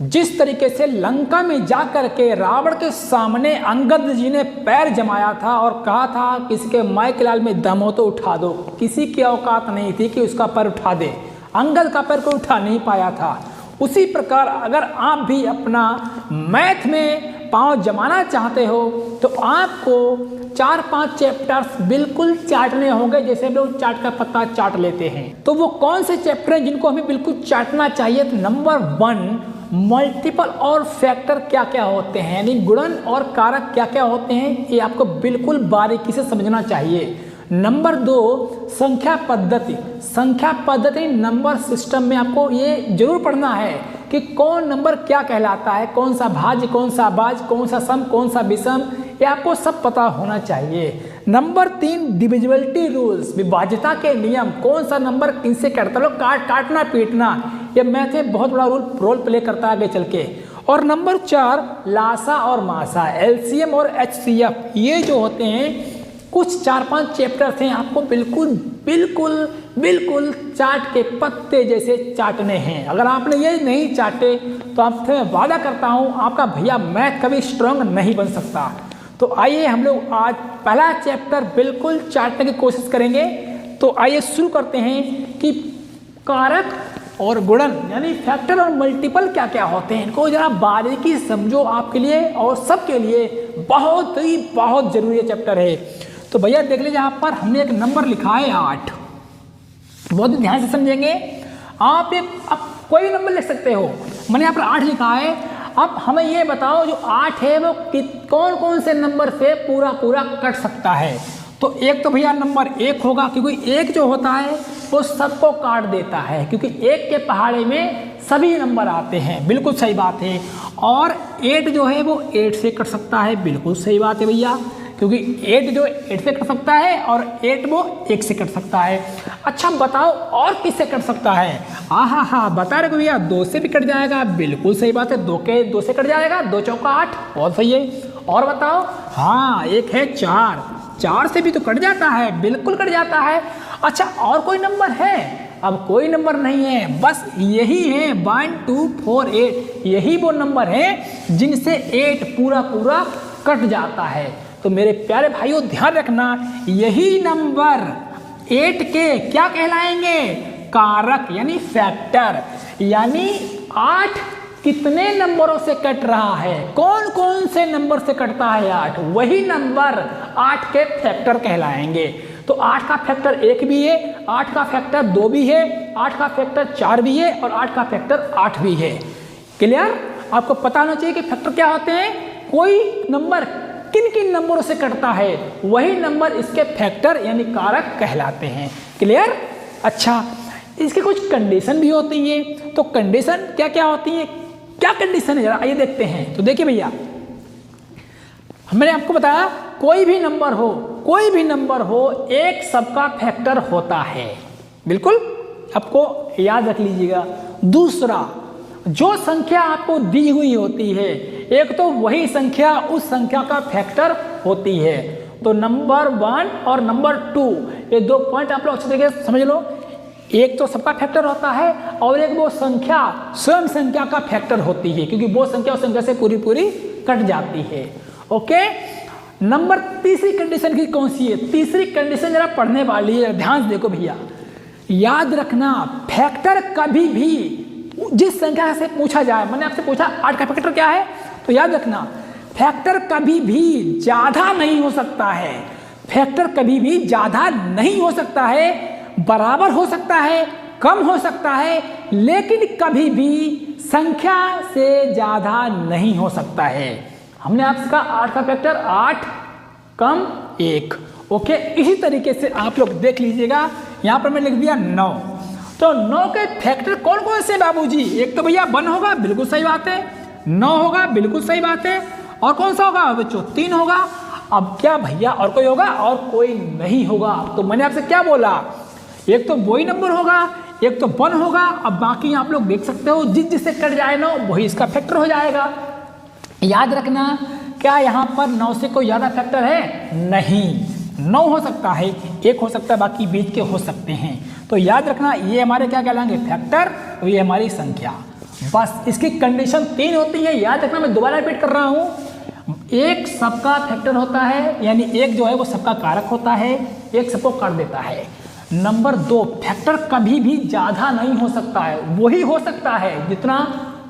जिस तरीके से लंका में जाकर के रावण के सामने अंगद जी ने पैर जमाया था और कहा था किसी के माय के लाल में दम हो तो उठा दो, किसी की औकात नहीं थी कि उसका पैर उठा दे, अंगद का पैर को उठा नहीं पाया था। उसी प्रकार अगर आप भी अपना मैथ में पांव जमाना चाहते हो तो आपको 4-5 चैप्टर्स बिल्कुल चाटने होंगे, जैसे हम लोग चाट का पत्ता चाट लेते हैं। तो वो कौन से चैप्टर हैं जिनको हमें बिल्कुल चाटना चाहिए? तो नंबर 1, मल्टीपल और फैक्टर क्या क्या होते हैं, यानी गुणन और कारक क्या क्या होते हैं, ये आपको बिल्कुल बारीकी से समझना चाहिए। नंबर 2, संख्या पद्धति। संख्या पद्धति नंबर सिस्टम में आपको ये जरूर पढ़ना है कि कौन नंबर क्या कहलाता है, कौन सा भाज्य, कौन सा भाज्य, कौन सा सम, कौन सा विषम, ये आपको सब पता होना चाहिए। नंबर 3, डिविजिबिलिटी रूल्स, विभाज्यता के नियम, कौन सा नंबर किनसे कटता है, काटना पीटना, ये मैथ में बहुत बड़ा रोल प्ले करता है आगे चल के। और नंबर 4, लासा और मासा, एलसीएम और एचसीएफ, ये जो होते हैं कुछ 4-5 चैप्टर्स हैं, आपको बिल्कुल बिल्कुल बिल्कुल चाट के पत्ते जैसे चाटने हैं। अगर आपने ये नहीं चाटे तो आपसे वादा करता हूँ आपका भैया मैथ कभी स्ट्रांग नहीं बन सकता। तो आइए हम लोग आज पहला चैप्टर बिल्कुल चाटने की कोशिश करेंगे। तो आइए शुरू करते हैं कि कारक और गुणन यानी फैक्टर और मल्टीपल क्या क्या होते हैं, इनको जरा बारीकी समझो, आपके लिए और सबके लिए बहुत ही बहुत जरूरी चैप्टर है। तो भैया देख लीजिए, यहाँ पर हमने एक नंबर लिखा है 8, बहुत ध्यान से समझेंगे। आप कोई नंबर लिख सकते हो, मैंने यहाँ पर 8 लिखा है। अब हमें ये बताओ जो 8 है वो कौन कौन से नंबर से पूरा कट सकता है। तो एक तो भैया नंबर 1 होगा, क्योंकि 1 जो होता है वो सबको काट देता है, क्योंकि 1 के पहाड़े में सभी नंबर आते हैं, बिल्कुल सही बात है। और 8 जो है वो 8 से कट सकता है, बिल्कुल सही बात है भैया, क्योंकि 8 जो 8 से कट सकता है और 8 वो 1 से कट सकता है। अच्छा बताओ और किससे कट सकता है? हाँ बता रहे भैया 2 से भी कट जाएगा, बिल्कुल सही बात है, 2 से कट जाएगा, 2 चौका 8, बहुत सही है। और बताओ, हाँ एक है 4 से भी तो कट जाता है, बिल्कुल कट जाता है। अच्छा और कोई नंबर है? अब कोई नंबर नहीं है, बस यही है 1 2 4 8, यही वो नंबर है जिनसे 8 पूरा कट जाता है। तो मेरे प्यारे भाइयों ध्यान रखना, यही नंबर 8 के क्या कहलाएंगे? कारक यानी फैक्टर। यानी 8 कितने नंबरों से कट रहा है, कौन कौन से नंबर से कटता है 8, वही नंबर 8 के फैक्टर कहलाएंगे। तो 8 का फैक्टर 1 भी है, 8 का फैक्टर 2 भी है, 8 का फैक्टर 4 भी है और 8 का फैक्टर 8 भी है। क्लियर? आपको पता होना चाहिए कि फैक्टर क्या होते हैं, कोई नंबर किन किन नंबरों से कटता है वही नंबर इसके फैक्टर यानी कारक कहलाते हैं। क्लियर? अच्छा इसकी कुछ कंडीशन भी होती है, तो कंडीशन क्या क्या होती है, क्या कंडीशन है जरा आइए देखते हैं। तो देखिए भैया, मैंने आपको बताया कोई भी नंबर हो एक सबका फैक्टर होता है, बिल्कुल आपको याद रख लीजिएगा। दूसरा, जो संख्या आपको दी हुई होती है एक तो वही संख्या उस संख्या का फैक्टर होती है। तो नंबर 1 और नंबर 2 ये 2 पॉइंट आप लोग अच्छे तरीके से समझ लो। एक तो सबका फैक्टर होता है और एक वो संख्या स्वयं संख्या का फैक्टर होती है, क्योंकि वो संख्या उस संख्या से पूरी कट जाती है। ओके, नंबर तीसरी कंडीशन की कौन सी है? तीसरी कंडीशन जरा पढ़ने वाली है, ध्यान से देखो भैया। याद रखना फैक्टर कभी भी जिस संख्या से पूछा जाए, मैंने आपसे पूछा 8 का फैक्टर क्या है, तो याद रखना फैक्टर कभी भी ज्यादा नहीं हो सकता है, फैक्टर कभी भी ज्यादा नहीं हो सकता है, बराबर हो सकता है, कम हो सकता है, लेकिन कभी भी संख्या से ज्यादा नहीं हो सकता है। हमने आपसे कहा 8 का फैक्टर 8 कम 1। ओके, इसी तरीके से आप लोग देख लीजिएगा, यहां पर मैं लिख दिया 9। तो 9 के फैक्टर कौन कौन से बाबूजी? एक तो भैया 1 होगा, बिल्कुल सही बात है, 9 होगा, बिल्कुल सही बात है, और कौन सा होगा बच्चों? 3 होगा। अब क्या भैया और कोई होगा? और कोई नहीं होगा। तो मैंने आपसे क्या बोला, एक तो वही नंबर होगा, एक तो 1 होगा, अब बाकी आप लोग देख सकते हो जिससे कट जाए 9 वही इसका फैक्टर हो जाएगा। याद रखना, क्या यहाँ पर 9 से कोई ज्यादा फैक्टर है? नहीं, 9 हो सकता है, 1 हो सकता है, बाकी बीच के हो सकते हैं। तो याद रखना ये हमारे क्या कहलाएंगे? फैक्टर, और ये हमारी संख्या। बस इसकी कंडीशन 3 होती है, याद रखना। मैं दोबारा रिपीट कर रहा हूं, एक सबका फैक्टर होता है, यानी एक जो है वो सबका कारक होता है, एक सबको कर देता है। नंबर 2, फैक्टर कभी भी ज़्यादा नहीं हो सकता है, वही हो सकता है जितना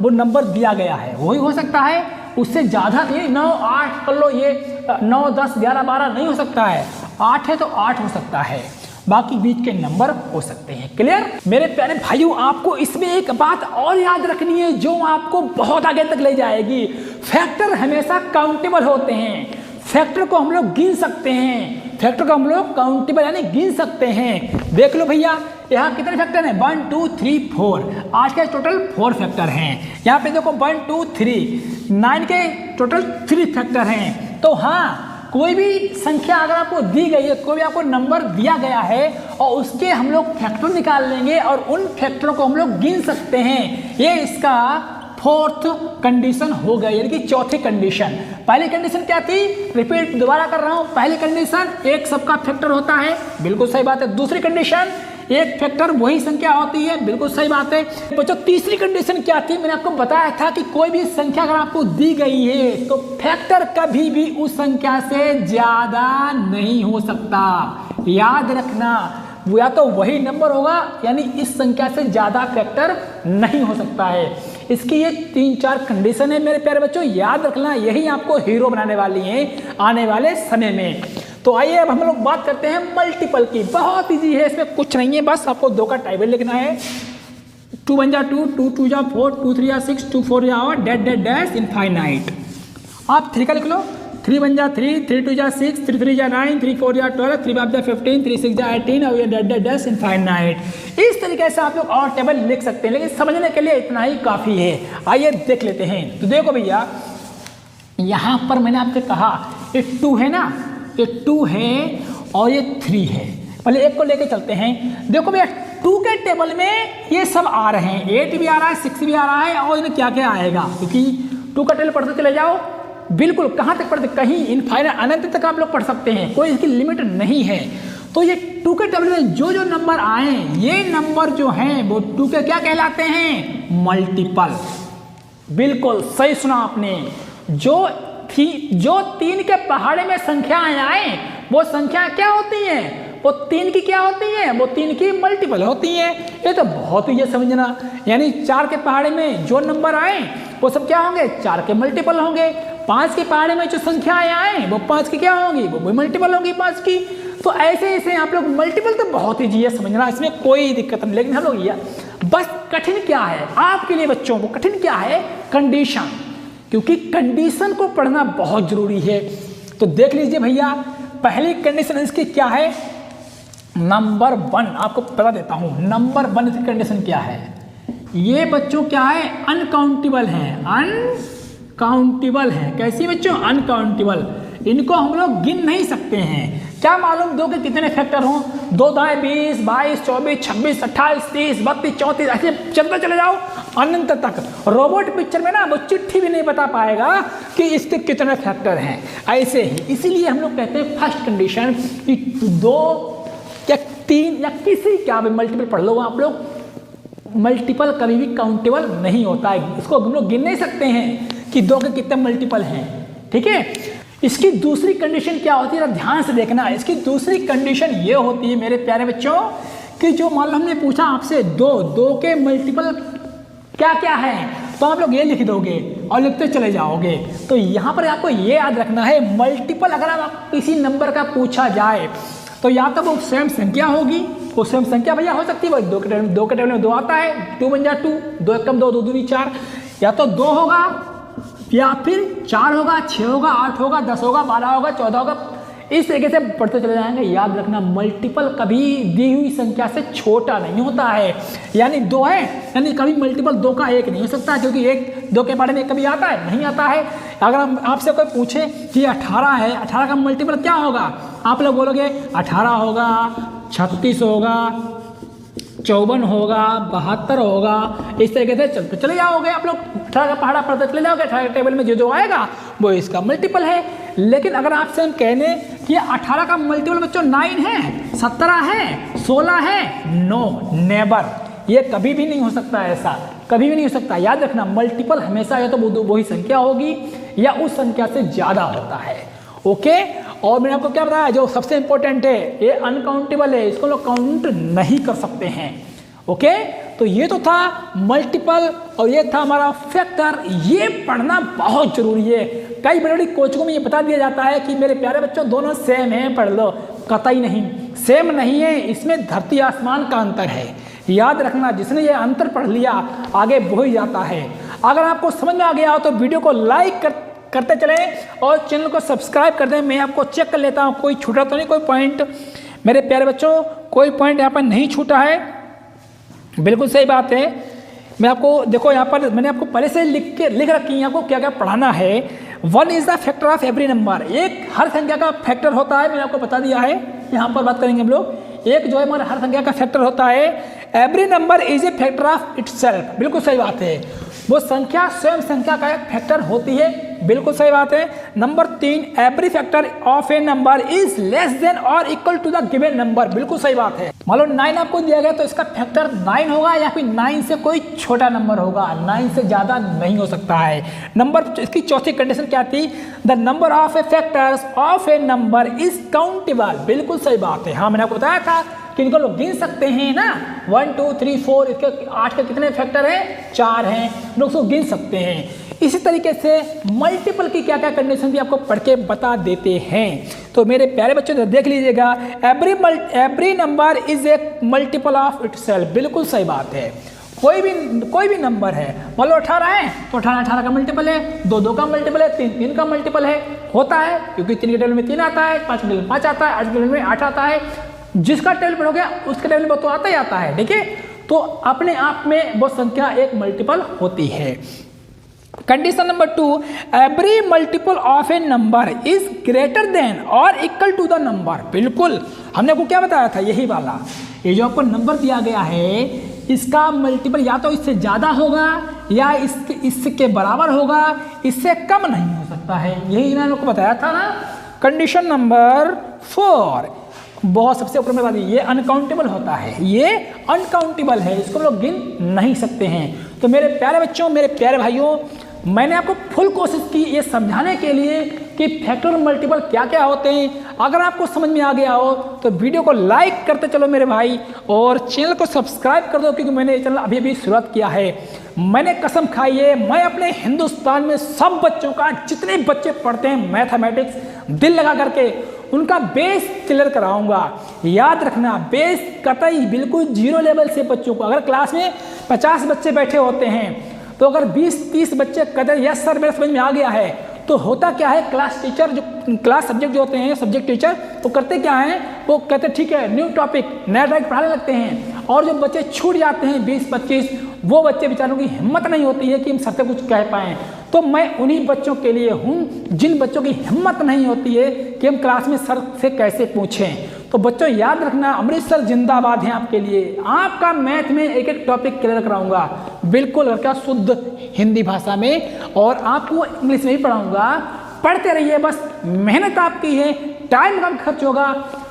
वो नंबर दिया गया है, वही हो सकता है, उससे ज़्यादा नहीं। 9 8 कर लो, ये 9 10 11 12 नहीं हो सकता है। 8 है तो 8 हो सकता है, बाकी बीच के नंबर हो सकते हैं। क्लियर मेरे प्यारे भाइयों, आपको इसमें एक बात और याद रखनी है जो आपको बहुत आगे तक ले जाएगी। फैक्टर हमेशा काउंटेबल होते हैं, फैक्टर को हम लोग गिन सकते हैं, फैक्टर को हम लोग काउंटेबल यानी गिन सकते हैं। देख लो भैया, यहाँ कितने फैक्टर हैं, 1 2 3 4। आज के टोटल 4 फैक्टर हैं। यहाँ पे देखो 1 2 3 9 के टोटल 3 फैक्टर हैं। तो हाँ, कोई भी संख्या अगर आपको दी गई है, कोई भी आपको नंबर दिया गया है और उसके हम लोग फैक्टर निकाल लेंगे और उन फैक्टरों को हम लोग गिन सकते हैं। ये इसका 4th कंडीशन हो गई, यानी कि चौथी कंडीशन। पहली कंडीशन क्या थी, रिपीट दोबारा कर रहा हूं। पहली कंडीशन एक सबका फैक्टर होता है, बिल्कुल सही बात है। दूसरी कंडीशन एक फैक्टर वही संख्या होती है, बिल्कुल सही बात है। बच्चों तीसरी कंडीशन क्या थी, मैंने आपको बताया था कि कोई भी संख्या अगर आपको दी गई है तो फैक्टर कभी भी उस संख्या से ज्यादा नहीं हो सकता। याद रखना, वो या तो वही नंबर होगा, यानी इस संख्या से ज्यादा फैक्टर नहीं हो सकता है। इसकी ये 3-4 कंडीशन है मेरे प्यारे बच्चों, याद रखना, यही आपको हीरो बनाने वाली है आने वाले समय में। तो आइए अब हम लोग बात करते हैं मल्टीपल की। बहुत इजी है, इसमें कुछ नहीं है, बस आपको 2 का टेबल लिखना है। 2 1 जा 2, 2 2 जा 4, 2 3 जा 6, 2 4 जा डैश डैश डैश इनफाइनाइट। आप 3 का लिख लो, 3 1 जा 3, 3 2 जा 6, 3 3 जा 9, 3 4 जा 12, 3 5 जा 15, 3 6 जा 18 और ये डैश डैश डैश इनफाइनाइट। इस तरीके से आप लोग और टेबल लिख सकते हैं, लेकिन समझने के लिए इतना ही काफ़ी है। आइए देख लेते हैं। तो देखो भैया, यहाँ पर मैंने आपसे कहा ये 2 है ना, ये 2 है और ये 3 है। पहले एक को लेके चलते हैं। देखो भैया, 2 के टेबल में ये सब आ रहे हैं, 8 भी आ रहा है, 6 भी आ रहा है, और इन्हें क्या क्या आएगा, क्योंकि 2 का टेबल पढ़ते चले जाओ, बिल्कुल कहाँ तक पढ़ते, कहीं इनफाइनाइट अनंत तक आप लोग पढ़ सकते हैं, कोई इसकी लिमिट नहीं है। तो ये 2 के टेबल में जो जो नंबर आए, ये नंबर जो हैं वो 2 के क्या कहलाते हैं, मल्टीपल। बिल्कुल सही सुना आपने। जो 3 के पहाड़े में संख्याएं आए वो संख्या क्या होती हैं, वो 3 की क्या होती हैं, वो 3 की मल्टीपल होती हैं। ये तो बहुत ही समझना, यानी 4 के पहाड़े में जो नंबर आए वो सब क्या होंगे, 4 के मल्टीपल होंगे। 5 के पहाड़े में जो संख्याएं आए वो 5 की क्या होंगी, वो मल्टीपल होंगी 5 की। तो ऐसे ऐसे आप लोग मल्टीपल तो बहुत ईजी है समझना, इसमें कोई दिक्कत नहीं। लेकिन हम लोग बस कठिन क्या है आपके लिए बच्चों को, कठिन क्या है, कंडीशन, क्योंकि कंडीशन को पढ़ना बहुत जरूरी है। तो देख लीजिए भैया, पहली कंडीशन इसकी क्या है, नंबर 1 आपको बता देता हूं। नंबर 1 इसकी कंडीशन क्या है, ये बच्चों क्या है, अनकाउंटेबल है, अनकाउंटेबल है। कैसी बच्चों, अनकाउंटेबल, इनको हम लोग गिन नहीं सकते हैं। क्या मालूम 2 के कितने फैक्टर हों, 2 दाएं 20 22 24 26 28 30 32 34, ऐसे चलते चले जाओ अनंत तक। रोबोट पिक्चर में ना वो चिट्ठी भी नहीं बता पाएगा कि इसके कितने फैक्टर हैं। ऐसे ही इसीलिए हम लोग कहते हैं फर्स्ट कंडीशन कि 2 या 3 या किसी क्या भी मल्टीपल पढ़ लो आप लोग, मल्टीपल कभी भी काउंटेबल नहीं होता है। इसको हम लोग गिन नहीं सकते हैं कि 2 के कितने मल्टीपल हैं, ठीक है। इसकी दूसरी कंडीशन क्या होती है, ध्यान से देखना। इसकी दूसरी कंडीशन ये होती है मेरे प्यारे बच्चों कि जो मान लो हमने पूछा आपसे 2 के मल्टीपल क्या क्या है, तो आप लोग ये लिख दोगे और लिखते चले जाओगे। तो यहाँ पर आपको ये याद रखना है, मल्टीपल अगर आप किसी नंबर का पूछा जाए तो या तो वो स्वयं संख्या होगी, वो स्वयं संख्या भैया हो सकती है, भाई 2 के टेबल में 2 आता है, 2 1 जा 2, 2 1 2, 2 2 4, या तो 2 होगा या फिर 4 होगा, 6 होगा, 8 होगा, 10 होगा, 12 होगा, 14 होगा। इस तरीके से पढ़ते चले जाएंगे। याद रखना, मल्टीपल कभी दी हुई संख्या से छोटा नहीं होता है। यानी 2 है, यानी कभी मल्टीपल 2 का 1 नहीं हो सकता, क्योंकि 1 2 के बारे में कभी आता है, नहीं आता है। अगर हम आपसे कोई पूछे कि 18 है, 18 का मल्टीपल क्या होगा, आप लोग बोलोगे 18 होगा, 36 होगा, 54 होगा, 72 होगा। इस तरीके से चलते चले जाओगे आप लोग, 18 का पहाड़ा पढ़ते चले जाओगे। 18 के टेबल में जो आएगा वो इसका मल्टीपल है। लेकिन अगर आपसे हम कहने कि 18 का मल्टीपल बच्चों 9 है, 17 है, 16 है, नो नेवर, ये कभी भी नहीं हो सकता ऐसा। कभी भी नहीं हो सकता। याद रखना, मल्टीपल हमेशा या तो वही संख्या होगी या उस संख्या से ज़्यादा होता है। ओके, और मैंने आपको क्या बताया, जो सबसे इंपॉर्टेंट है ये अनकाउंटेबल है, इसको लोग काउंट नहीं कर सकते हैं। ओके, तो ये तो था मल्टीपल और ये था हमारा फैक्टर। ये पढ़ना बहुत जरूरी है। कई बड़ी बड़ी कोचिंगों में ये बता दिया जाता है कि मेरे प्यारे बच्चों दोनों सेम हैं, पढ़ लो। कतई नहीं, सेम नहीं है, इसमें धरती आसमान का अंतर है। याद रखना, जिसने ये अंतर पढ़ लिया आगे वो ही जाता है। अगर आपको समझ में आ गया हो तो वीडियो को लाइक करते चलें और चैनल को सब्सक्राइब कर दें। मैं आपको चेक कर लेता हूँ कोई छूटा तो नहीं, कोई पॉइंट। मेरे प्यारे बच्चों कोई पॉइंट यहाँ पर नहीं छूटा है, बिल्कुल सही बात है। मैं आपको देखो यहाँ पर मैंने आपको पहले से लिख रखी है आपको क्या क्या पढ़ाना है। 1 is the factor of every number, एक हर संख्या का फैक्टर होता है, मैंने आपको बता दिया है। यहाँ पर बात करेंगे हम लोग, एक जो है हमारा हर संख्या का फैक्टर होता है। Every number is a factor of itself, बिल्कुल सही बात है। वो संख्या स्वयं संख्या का एक फैक्टर होती है, बिल्कुल सही बात है। Number 3, every factor of a number is less than or equal to the given number, बिल्कुल सही बात है। मान लो 9 आपको दिया गया तो इसका फैक्टर 9 होगा या फिर 9 से कोई छोटा नंबर होगा, 9 से ज्यादा नहीं हो सकता है। नंबर इसकी चौथी कंडीशन क्या थी, the number of A factors of a number is countable, बिल्कुल सही बात है। हाँ, मैंने आपको बताया था कि इनको लोग गिन सकते हैं ना, 1 2 3 4, इसके 8 के कितने फैक्टर हैं, 4 हैं, लोग उसको गिन सकते हैं। इसी तरीके से मल्टीपल की क्या क्या कंडीशन भी आपको पढ़ के बता देते हैं। तो मेरे प्यारे बच्चों देख लीजिएगा, every number is a multiple of itself, बिल्कुल सही बात है। कोई भी नंबर है, मान लो 18 है तो 18 का मल्टीपल है, 2 का मल्टीपल है, 3 का मल्टीपल है, होता है क्योंकि 3 के टेबल में 3 आता है, 5 के टेबल में 5 आता है, 8 के टेबल में 8 आता है। जिसका टेबल पर हो गया उसके टेबल में तो आता ही आता है, ठीक है। तो अपने आप में वो संख्या एक मल्टीपल होती है। Condition number 2, every multiple of a number is greater than or equal to the number, बिल्कुल हमने आपको क्या बताया था, यही वाला। ये जो आपको नंबर दिया गया है इसका मल्टीपल या तो इससे ज्यादा होगा या इसके बराबर होगा, इससे कम नहीं हो सकता है, यही मैंने आपको बताया था ना। कंडीशन नंबर 4, बहुत सबसे ऊपर में बात, ये अनकाउंटेबल होता है, ये अनकाउंटेबल है, इसको लोग गिन नहीं सकते हैं। तो मेरे प्यारे बच्चों, मेरे प्यारे भाइयों, मैंने आपको फुल कोशिश की ये समझाने के लिए कि फैक्टर और मल्टीपल क्या क्या होते हैं। अगर आपको समझ में आ गया हो तो वीडियो को लाइक करते चलो मेरे भाई, और चैनल को सब्सक्राइब कर दो, क्योंकि मैंने ये चैनल अभी अभी शुरुआत किया है। मैंने कसम खाई है, मैं अपने हिंदुस्तान में सब बच्चों का, जितने बच्चे पढ़ते हैं मैथमेटिक्स, दिल लगा करके उनका बेस क्लियर कराऊंगा। याद रखना, बेस कतई बिल्कुल 0 लेवल से बच्चों को, अगर क्लास में 50 बच्चे बैठे होते हैं तो अगर 20-30 बच्चे कहते यस सर मेरे समझ में आ गया है, तो होता क्या है, क्लास टीचर जो क्लास सब्जेक्ट जो होते हैं, सब्जेक्ट टीचर, वो करते क्या हैं, वो कहते ठीक है न्यू टॉपिक नया टॉपिक पढ़ाने लगते हैं। और जो बच्चे छूट जाते हैं 20-25, वो बच्चे बेचारों की हिम्मत नहीं होती है कि हम सर से कुछ कह पाएँ। तो मैं उन्हीं बच्चों के लिए हूँ जिन बच्चों की हिम्मत नहीं होती है कि हम क्लास में सर से कैसे पूछें। तो बच्चों याद रखना, अमृतसर जिंदाबाद है आपके लिए। आपका मैथ में एक एक टॉपिक क्लियर कराऊंगा, बिल्कुल क्या शुद्ध हिंदी भाषा में, और आपको इंग्लिश में ही पढ़ाऊंगा। पढ़ते रहिए, बस मेहनत आपकी है, टाइम कम खर्च होगा।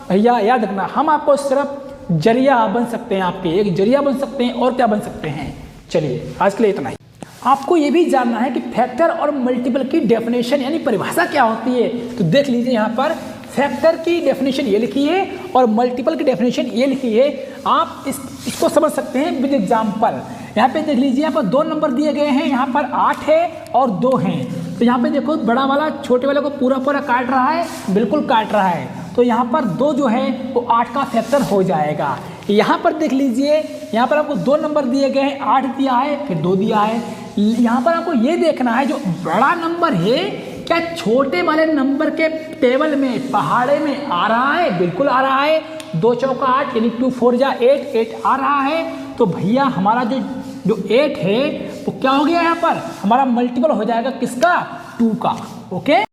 भैया याद रखना, हम आपको सिर्फ जरिया बन सकते हैं, आपके एक जरिया बन सकते हैं, और क्या बन सकते हैं। चलिए आज के लिए इतना ही। आपको ये भी जानना है कि फैक्टर और मल्टीपल की डेफिनेशन यानी परिभाषा क्या होती है, तो देख लीजिए यहाँ पर फैक्टर की डेफिनेशन ये लिखी है और मल्टीपल की डेफिनेशन ये लिखी है। आप इसको समझ सकते हैं विद एग्जाम्पल। यहाँ पे देख लीजिए, यहाँ पर 2 नंबर दिए गए हैं, यहाँ पर 8 है और 2 हैं। तो यहाँ पे देखो बड़ा वाला छोटे वाले को पूरा पूरा काट रहा है, बिल्कुल काट रहा है, तो यहाँ पर 2 जो है वो 8 का फैक्टर हो जाएगा। यहाँ पर देख लीजिए, यहाँ पर आपको 2 नंबर दिए गए हैं, 8 दिया है फिर 2 दिया है। यहाँ पर आपको ये देखना है जो बड़ा नंबर है क्या छोटे वाले नंबर के टेबल में पहाड़े में आ रहा है, बिल्कुल आ रहा है। 2 चौका 8 यानी 2 4 जा 8 आ रहा है। तो भैया हमारा जो 8 है वो क्या हो गया, यहाँ पर हमारा मल्टीपल हो जाएगा किसका, 2 का। ओके।